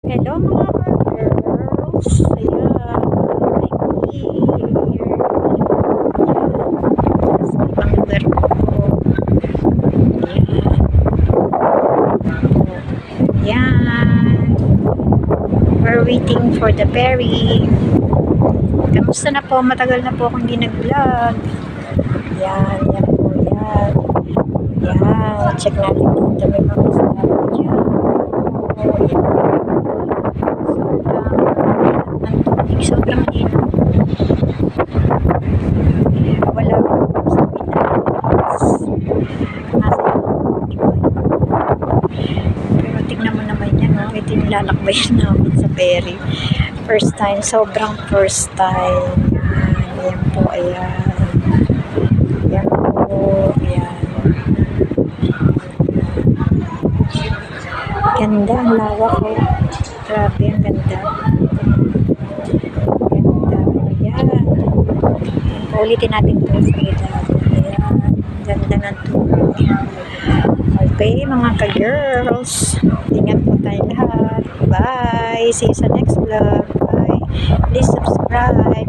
Hello mga ka-girls! Ayan, I'm here. Sa ibang lugar ko. Ayan. We're waiting for the ferry. Kamusta na po? Matagal na po akong hindi nag-vlog. Yan, yan po, yan. Yan, check natin dito. May mga isda dyan. Sobrang dito. Wala ko sa Pinas. Pero tignan mo naman yan, no? Ito yung lalakbayan namin sa ferry. First time, sobrang first time. Ayan po, ayan. Ayan po, ayan. Ganda, ang lawak ko. Grabe, ang ganda. Ayan. Ulitin natin ito sa ilalim. Ayan. Ganda ng tulog. Okay, mga ka-girls. Ingat po tayo lahat. Bye! See you sa next vlog. Bye! Please subscribe, like,